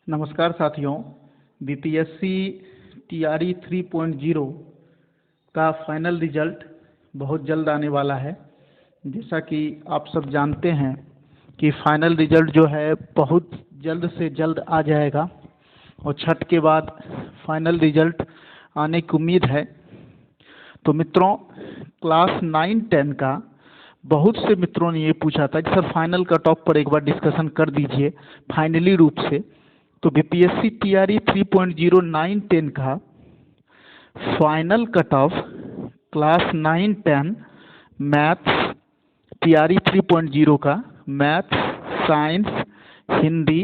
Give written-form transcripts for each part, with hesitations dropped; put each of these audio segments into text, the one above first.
नमस्कार साथियों। BPSC TRE 3.0 का फाइनल रिजल्ट बहुत जल्द आने वाला है। जैसा कि आप सब जानते हैं कि फाइनल रिजल्ट जो है बहुत जल्द से जल्द आ जाएगा और छठ के बाद फाइनल रिजल्ट आने की उम्मीद है। तो मित्रों, क्लास 9-10 का बहुत से मित्रों ने ये पूछा था कि सर फाइनल कट ऑफ पर एक बार डिस्कशन कर दीजिए फाइनली रूप से। तो बीपीएससी टीआरई 3.0 9-10 का final cut off class 9-10 maths TRE 3.0 का maths, science, Hindi,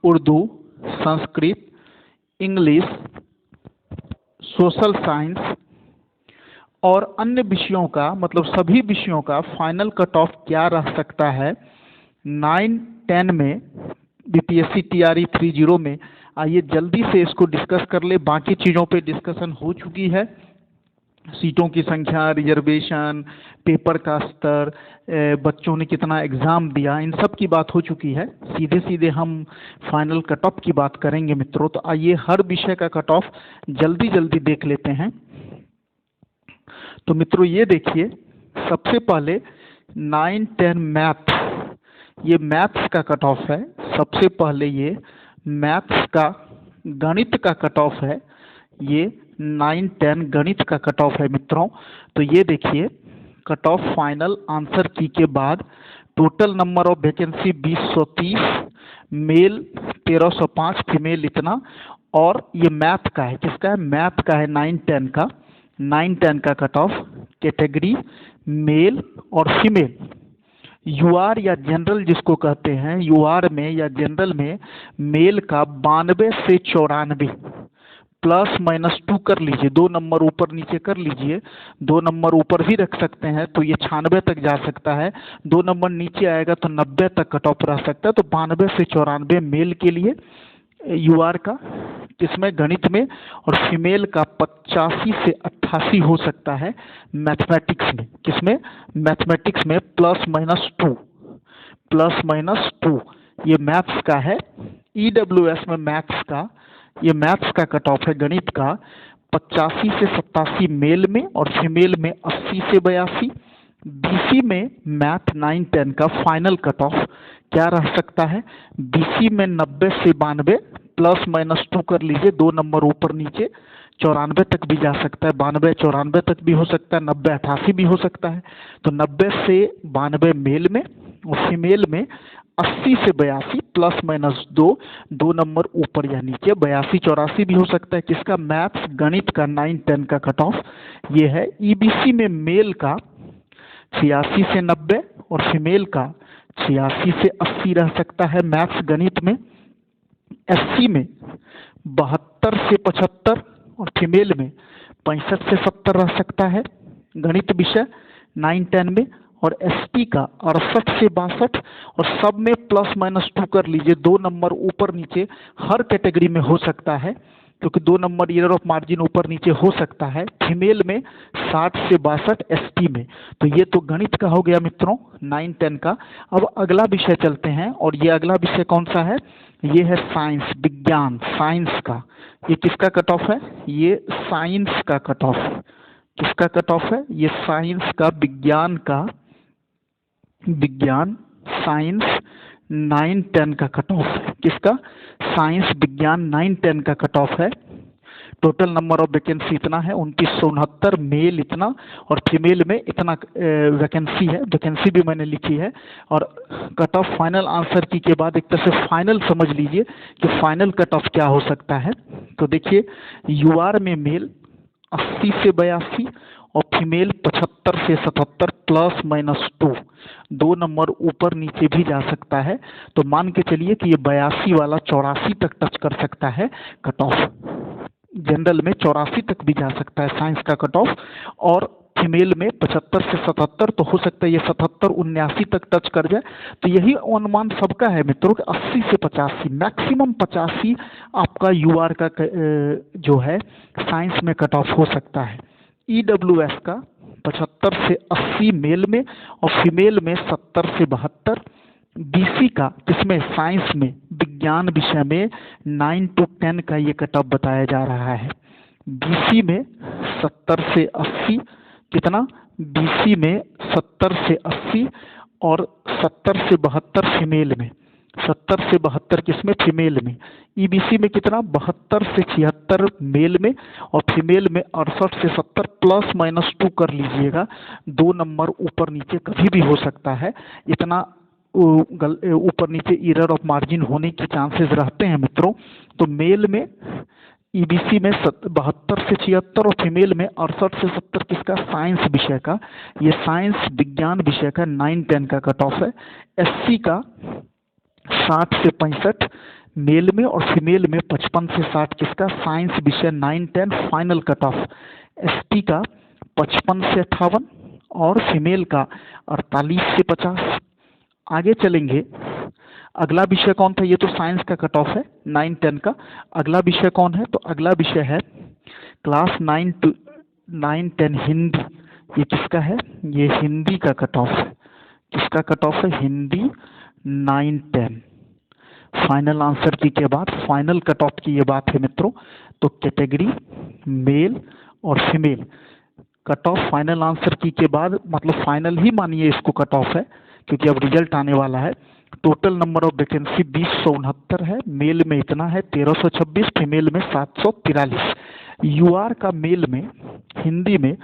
Urdu, Sanskrit, English, social science और अन्य विषयों का, मतलब सभी विषयों का फाइनल कट ऑफ क्या रह सकता है 9-10 में बीपीएससी टीआरई 3.0 में। आइए जल्दी से इसको डिस्कस कर ले। बाकी चीज़ों पे डिस्कशन हो चुकी है, सीटों की संख्या, रिजर्वेशन, पेपर का स्तर, बच्चों ने कितना एग्ज़ाम दिया, इन सब की बात हो चुकी है। सीधे सीधे हम फाइनल कट ऑफ की बात करेंगे मित्रों। तो आइए हर विषय का कट ऑफ जल्दी जल्दी देख लेते हैं। तो मित्रों ये देखिए, सबसे पहले 9-10 मैथ, ये मैथ्स का कट ऑफ है। सबसे पहले ये मैथ्स का गणित का कट ऑफ है। ये 9-10 गणित का कट ऑफ है मित्रों। तो ये देखिए, कट ऑफ फाइनल आंसर की के बाद total number of vacancy 2030, male 1305, female इतना। और ये मैथ का है, किसका है? मैथ का है 9-10 का। 9-10 का कट ऑफ कैटेगरी मेल और फीमेल। यूआर या जनरल जिसको कहते हैं, यूआर में या जनरल में मेल का 92 से 94, +-2 कर लीजिए, 2 नंबर ऊपर नीचे कर लीजिए। 2 नंबर ऊपर भी रख सकते हैं तो ये 96 तक जा सकता है। 2 नंबर नीचे आएगा तो 90 तक कट ऑफ रह सकता है। तो 92 से 94 मेल के लिए यूआर का, किसमें? गणित में। और फीमेल का 85 से 88 हो सकता है मैथमेटिक्स में। किसमें? मैथमेटिक्स में +-2 ये मैथ्स का है। ईडब्ल्यूएस में मैथ्स का, ये मैथ्स का कट ऑफ है गणित का 85 से 87 मेल में और फीमेल में 80 से 82। बीसी में मैथ 9-10 का फाइनल कट ऑफ क्या रह सकता है? बीसी में 90 से 92, +-2 कर लीजिए, 2 नंबर ऊपर नीचे, 94 तक भी जा सकता है, 92-94 तक भी हो सकता है, 90-88 भी हो सकता है। तो 90 से 92 मेल में और फीमेल में 80 से 82, +-2, 2 नंबर ऊपर या नीचे, 82-84 भी हो सकता है। किसका? मैथ्स गणित का 9-10 का कट ऑफ ये है। ईबीसी में मेल का 86 से 90 और फीमेल का 86 से 80 रह सकता है मैथ्स गणित में। एससी में 72 से 75 और फीमेल में 65 से 70 रह सकता है गणित विषय 9-10 में। और एसटी का 68 से 62 और सब में +-2 कर लीजिए, 2 नंबर ऊपर नीचे हर कैटेगरी में हो सकता है, क्योंकि 2 नंबर ईयर ऑफ मार्जिन ऊपर नीचे हो सकता है। फीमेल में 60 से 62 एसटी में। तो ये तो गणित का हो गया मित्रों 9-10 का। अब अगला विषय चलते हैं, और ये अगला विषय कौन सा है? ये है साइंस, विज्ञान, साइंस का। ये किसका कट ऑफ है? ये साइंस का कट ऑफ। किसका कट ऑफ है? ये साइंस का, विज्ञान का, विज्ञान साइंस 9-10 का कट ऑफ है। किसका? साइंस विज्ञान 9-10 का कट ऑफ है। टोटल नंबर ऑफ वैकेंसी इतना है 2969, मेल इतना और फीमेल में इतना वैकेंसी है। वैकेंसी भी मैंने लिखी है। और कट ऑफ फाइनल आंसर की के बाद एक तरह से फाइनल समझ लीजिए कि फाइनल कट ऑफ क्या हो सकता है। तो देखिए, यूआर में मेल 80 से 82 और फीमेल 75 से 77, +-2, 2 नंबर ऊपर नीचे भी जा सकता है। तो मान के चलिए कि ये 82 वाला 84 तक टच कर सकता है कट ऑफ। जनरल में 84 तक भी जा सकता है साइंस का कट ऑफ। और फीमेल में 75 से 77, तो हो सकता है ये 77-79 तक टच कर जाए। तो यही अनुमान सबका है मित्रों कि 80 से 85, मैक्सिमम 85 आपका यूआर का जो है साइंस में कट ऑफ हो सकता है। ईडब्ल्यूएस का 75 से 80 मेल में और फीमेल में 70 से 72, बीसी का किसमें, साइंस में, विज्ञान विषय में 9 to 10 का ये कट ऑफ बताया जा रहा है। बीसी में 70 से 80 कितना, बीसी में 70 से 80 और 70 से 72 फीमेल में, 70 से 72 किसमें, फीमेल में। ईबीसी में कितना, 72 से 76 मेल में और फीमेल में 68 से 70 प्लस माइनस 2 कर लीजिएगा, 2 नंबर ऊपर नीचे कभी भी हो सकता है, इतना ऊपर नीचे एरर ऑफ मार्जिन होने की चांसेस रहते हैं मित्रों। तो मेल में ईबीसी में 72 से 76 और फीमेल में 68 से 70 किसका, साइंस विषय का, ये साइंस विज्ञान विषय का 9-10 का कट ऑफ है। एससी का 60 से 65 मेल में और फीमेल में 55 से 60 किसका, साइंस विषय 9-10 फाइनल कट ऑफ। एसटी का 55 से 58 और फीमेल का 48 से 50। आगे चलेंगे, अगला विषय कौन था, ये तो साइंस का कट ऑफ है 9-10 का। अगला विषय कौन है, तो अगला विषय है क्लास 9 to 9-10 हिंदी। ये किसका है, ये हिंदी का कट ऑफ है। किसका कट ऑफ है, हिंदी 9-10। फाइनल आंसर की के बाद फाइनल कट ऑफ की ये बात है मित्रों। तो कैटेगरी मेल और female cut off final answer की के बाद, मतलब फाइनल ही मानिए इसको कट ऑफ है क्योंकि अब रिजल्ट आने वाला है। टोटल नंबर ऑफ वैकेंसी 2069 है, मेल में इतना है 1326, फीमेल में 743। यूआर का मेल में हिंदी में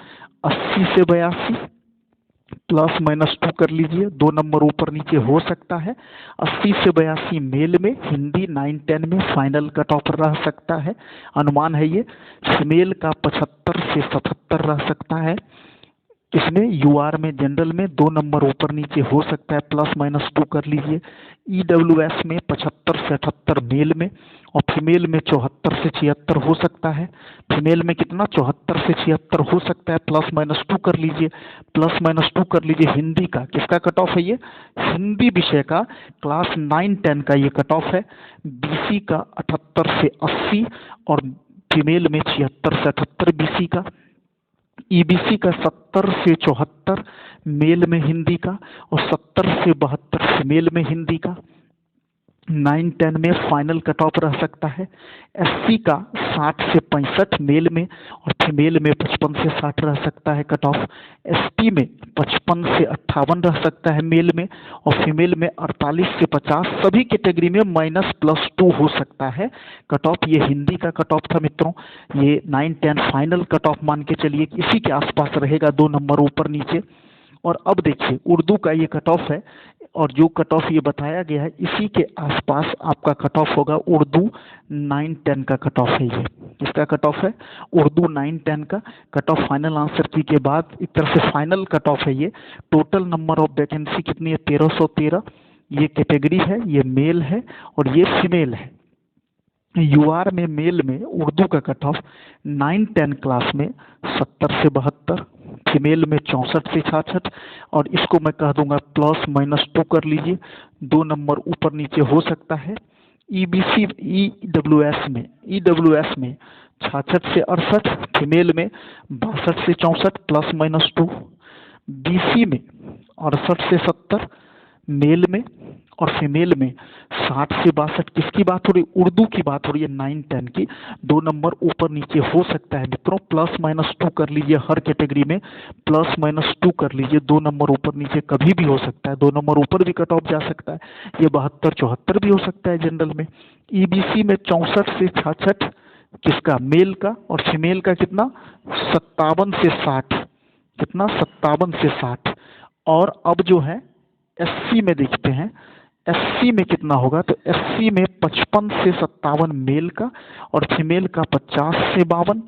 80 से 82 प्लस माइनस 2 कर लीजिए, 2 नंबर ऊपर नीचे हो सकता है। 80 से 82 मेल में, हिंदी 9-10 में फाइनल कट ऑफ रह सकता है, अनुमान है ये। फीमेल का 75 से 77 रह सकता है। इसमें यूआर में जनरल में 2 नंबर ऊपर नीचे हो सकता है, प्लस माइनस 2 कर लीजिए। ईडब्ल्यूएस में 75 से 78 मेल में और फीमेल में 74 से 76 हो सकता है। फीमेल में कितना, 74 से 76 हो सकता है, प्लस माइनस 2 कर लीजिए, प्लस माइनस 2 कर लीजिए। हिंदी का किसका कट ऑफ है, ये हिंदी विषय का क्लास 9-10 का ये कट ऑफ है। बीसी का 78 से 80 और फीमेल में 76 से 78 बीसी का। ईबीसी का 70 से 74 मेल में हिंदी का और 70 से 72 फीमेल में हिंदी का। 9-10 में फाइनल कट ऑफ रह सकता है। एससी का 60 से 65 मेल में और फीमेल में 55 से 60 रह सकता है कट ऑफ। एसटी में 55 से 58 रह सकता है मेल में और फीमेल में 48 से 50, सभी कैटेगरी में -+2 हो सकता है कट ऑफ। ये हिंदी का कट ऑफ था मित्रों। ये 9-10 फाइनल कट ऑफ मान के चलिए कि इसी के आसपास रहेगा, 2 नंबर ऊपर नीचे। और अब देखिए उर्दू का ये कट ऑफ है और जो कट ऑफ ये बताया गया है इसी के आसपास आपका कट ऑफ होगा। उर्दू 9-10 का कट ऑफ है, ये इसका कट ऑफ है उर्दू 9-10 का कट ऑफ। फाइनल आंसर की के बाद एक तरह से फाइनल कट ऑफ है ये। टोटल नंबर ऑफ वैकेंसी कितनी है, 1313। ये कैटेगरी है, ये मेल है और ये फीमेल है। यूआर में मेल में उर्दू का कट ऑफ 9-10 क्लास में 70 से 72, फीमेल में 64 से 66 और इसको मैं कह दूंगा प्लस माइनस 2 कर लीजिए, 2 नंबर ऊपर नीचे हो सकता है। ईबीसी ईडब्ल्यूएस में 66 से 68, फीमेल में 62 से 64 प्लस माइनस 2। बीसी में 68 से 70 मेल में और फीमेल में 60 से 62, किसकी बात हो रही, उर्दू की बात हो रही है 9-10 की। 2 नंबर ऊपर नीचे हो सकता है मित्रों, प्लस माइनस 2 कर लीजिए, हर कैटेगरी में प्लस माइनस 2 कर लीजिए, 2 नंबर ऊपर नीचे कभी भी हो सकता है, 2 नंबर ऊपर भी कट ऑफ जा सकता है। ये 72-74 भी हो सकता है जनरल में। ईबीसी में 64 से 66 किसका, मेल का और फीमेल का कितना 57 से 60, कितना 57 से 60। और अब जो है एससी में देखते हैं, एससी में कितना होगा, तो एससी में 55 से 57 मेल का और फीमेल का 50 से 52।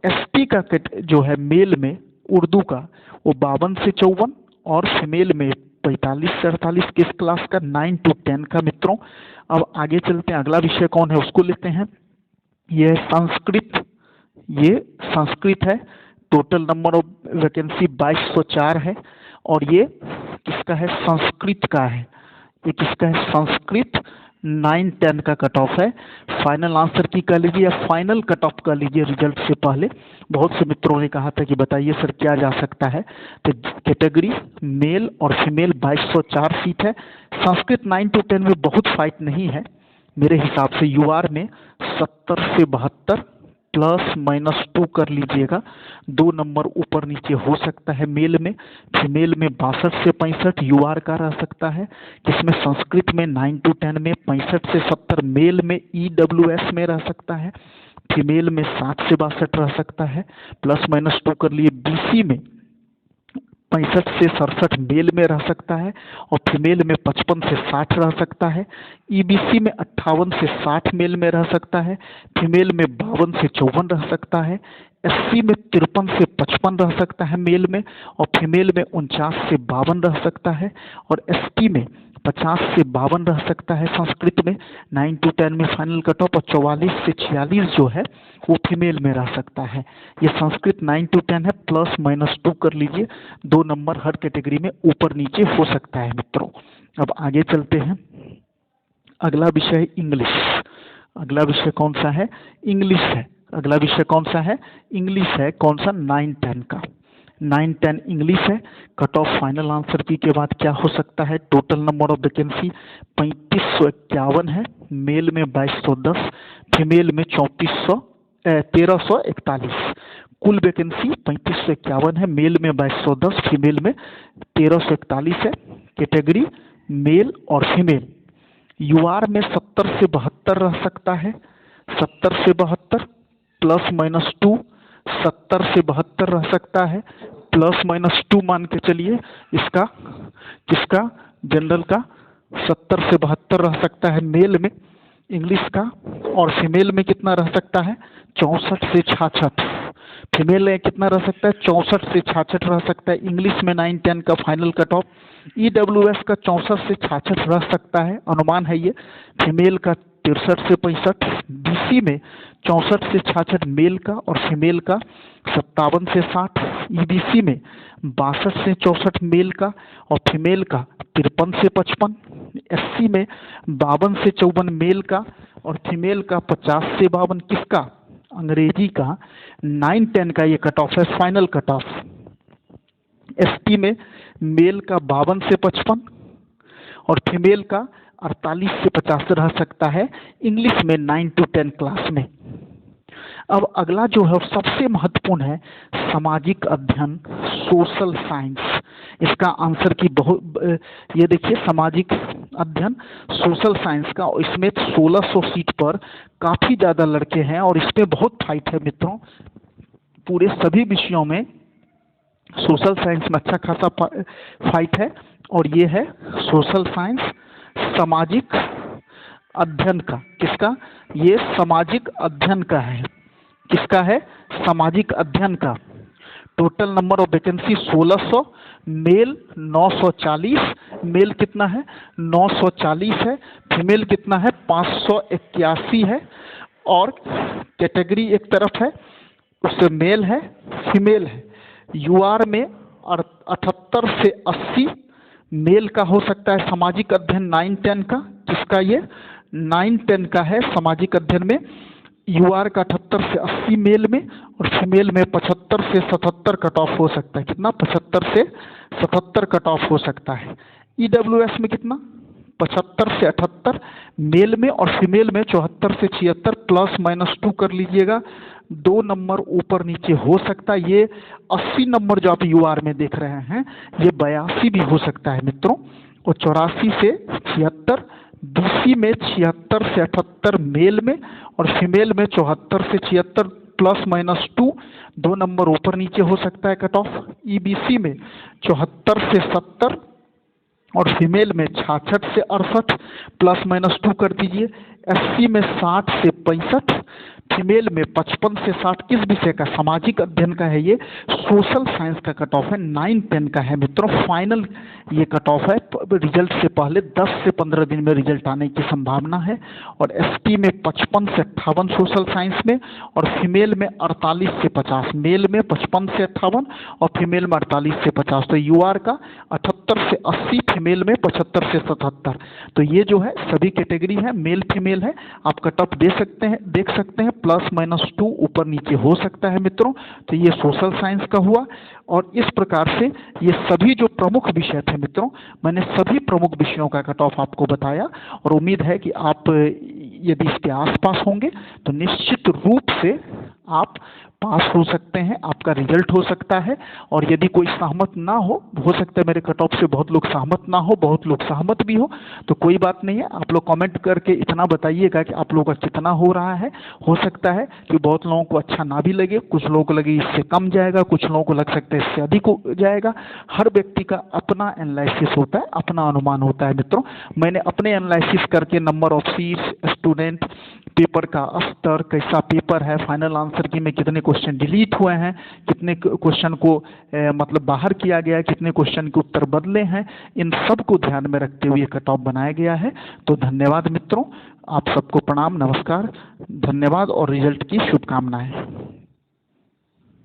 एसटी का जो है मेल में उर्दू का वो 52 से 54 और फीमेल में 45 से 48, किस क्लास का, 9 to 10 का मित्रों। अब आगे चलते हैं, अगला विषय कौन है उसको लेते हैं। ये संस्कृत, ये संस्कृत है। टोटल नंबर ऑफ वैकेंसी 2204 है और ये किसका है, संस्कृत का है। ये किसका है, संस्कृत 9-10 का कट ऑफ है। फाइनल आंसर की कह लीजिए या फाइनल कट ऑफ कह लीजिए रिजल्ट से पहले। बहुत से मित्रों ने कहा था कि बताइए सर क्या जा सकता है, तो कैटेगरी मेल और फीमेल 2204 सीट है। संस्कृत 9 to 10 में बहुत फाइट नहीं है मेरे हिसाब से। यूआर में 70 से 72 +-2 कर लीजिएगा, 2 नंबर ऊपर नीचे हो सकता है मेल में। फीमेल में 62 से 65 यूआर का रह सकता है, जिसमें संस्कृत में 9 to 10 में 65 से 70 मेल में ईडब्ल्यूएस में रह सकता है। फीमेल में 60 से 62 रह सकता है, +-2 कर लिए। बीसी में 65 से 67 मेल में रह सकता है और फीमेल में 55 से 60 रह सकता है। ईबीसी में 58 से 60 मेल में रह सकता है, फीमेल में 52 से 54 रह सकता है। एससी में 53 से 55 रह सकता है मेल में और फीमेल में 49 से 52 रह सकता है। और एसटी में 50 से 52 रह सकता है संस्कृत में 9 to 10 में फाइनल कट ऑफ। और 44 से 46 जो है वो फीमेल में रह सकता है। ये संस्कृत 9 to 10 है, +-2 कर लीजिए, 2 नंबर हर कैटेगरी में ऊपर नीचे हो सकता है मित्रों। अब आगे चलते हैं। अगला विषय है इंग्लिश। अगला विषय कौन सा है? इंग्लिश है। अगला विषय कौन सा है? इंग्लिश है। कौन सा? 9-10 का। 9-10 इंग्लिश है। कट ऑफ फाइनल आंसर की के बाद क्या हो सकता है? टोटल नंबर ऑफ वैकेंसी 3551 है, मेल में 2210, फीमेल में 1341। कुल वैकेंसी 3551 है, मेल में 2210, फीमेल में 1341 है। कैटेगरी मेल और फीमेल। यूआर में 70 से 72 रह सकता है, 70 से 72 +-2, 70 से 72 रह सकता है, +-2 मान के चलिए। इसका किसका? जनरल का 70 से 72 रह सकता है मेल में इंग्लिश का। और फीमेल में कितना रह सकता है? 64 से 66। फीमेल में कितना रह सकता है? 64 से 66 रह सकता है इंग्लिश में 9-10 का फाइनल कट ऑफ। ईडब्ल्यूएस का 64 से 66 रह सकता है, अनुमान है ये। फीमेल का 63 से 65, बीसी में 64 से 66 मेल का और फीमेल का 57 से 60, ईबीसी में 62 से 64 मेल का और फीमेल का 53 से 55, एससी में 52 से 54 मेल का और फीमेल का 50 से 52। किसका? अंग्रेजी का 9-10 का ये कट ऑफ है, फाइनल कट ऑफ। एसटी में मेल का 52 से 55 और फीमेल का 48 से 50 रह सकता है इंग्लिश में 9 to 10 क्लास में। अब अगला जो है सबसे महत्वपूर्ण है सामाजिक अध्ययन, सोशल साइंस। इसका आंसर की बहुत ये देखिए, सामाजिक अध्ययन सोशल साइंस का, इसमें 1600 सीट पर काफ़ी ज़्यादा लड़के हैं और इसमें बहुत फाइट है मित्रों। पूरे सभी विषयों में सोशल साइंस में अच्छा खासा फाइट है। और ये है सोशल साइंस सामाजिक अध्ययन का। किसका? ये सामाजिक अध्ययन का है। किसका है? सामाजिक अध्ययन का। Total number of vacancy 1600, male 940, male कितना है? 940 है, फीमेल कितना है? 581 है। और कैटेगरी एक तरफ है, उससे मेल है, फीमेल है। यूआर में 78 से 80 मेल का हो सकता है सामाजिक अध्ययन 9-10 का। किसका? ये 9-10 का है सामाजिक अध्ययन में। यूआर का 78 से 80 मेल में और फीमेल में 75 से 77 कट ऑफ हो सकता है। कितना? 75 से 77 कट ऑफ हो सकता है। ईडब्ल्यूएस में कितना? 75 से 78 मेल में और फीमेल में 74 से 76, +-2 कर लीजिएगा, 2 नंबर ऊपर नीचे हो सकता है। ये 80 नंबर जो आप यूआर में देख रहे हैं ये 82 भी हो सकता है मित्रों। और 84 से 76 बीसी में 76 से 78 मेल में और फीमेल में 74 से 76 +-2, 2 नंबर ऊपर नीचे हो सकता है कट ऑफ। ईबीसी में 74 से 70 और फीमेल में 66 से 68 +-2 कर दीजिए। एससी में 60 से 65, फीमेल में 55 से 60 किस विषय का, सामाजिक अध्ययन का है, ये सोशल साइंस का कट ऑफ है, 9-10 का है मित्रों। फाइनल ये कट ऑफ है, रिजल्ट से पहले 10 से 15 दिन में रिजल्ट आने की संभावना है। और एसटी में 55 से 58 सोशल साइंस में, और फीमेल में 48 से 50, मेल में 55 से 58 और फीमेल में 48 से 50। तो यूआर का 78 से 80, फीमेल में 75 से 77। तो ये जो है सभी कैटेगरी है, मेल फीमेल है, आप कट ऑफ देख सकते हैं, +-2 ऊपर नीचे हो सकता है मित्रों। तो ये सोशल साइंस का हुआ। और इस प्रकार से ये सभी जो प्रमुख विषय थे मित्रों, मैंने सभी प्रमुख विषयों का कट ऑफ आपको बताया। और उम्मीद है कि आप यदि इसके आसपास होंगे तो निश्चित रूप से आप पास हो सकते हैं, आपका रिजल्ट हो सकता है। और यदि कोई सहमत ना हो सकता है मेरे कट ऑफ से बहुत लोग सहमत ना हो, बहुत लोग सहमत भी हो, तो कोई बात नहीं है। आप लोग कमेंट करके इतना बताइएगा कि आप लोगों का कितना हो रहा है। हो सकता है कि बहुत लोगों को अच्छा ना भी लगे, कुछ लोगों को लगे इससे कम जाएगा, कुछ लोगों को लग सकता है इससे अधिक हो जाएगा। हर व्यक्ति का अपना एनालिसिस होता है, अपना अनुमान होता है मित्रों। मैंने अपने एनालिसिस करके number of seats, student, paper का स्तर, कैसा पेपर है, फाइनल आंसर की में कितने क्वेश्चन डिलीट हुए हैं, कितने क्वेश्चन को मतलब बाहर किया गया है, कितने क्वेश्चन के उत्तर बदले हैं, इन सब को ध्यान में रखते हुए कट ऑफ बनाया गया है। तो धन्यवाद मित्रों, आप सबको प्रणाम, नमस्कार, धन्यवाद और रिजल्ट की शुभकामनाएं।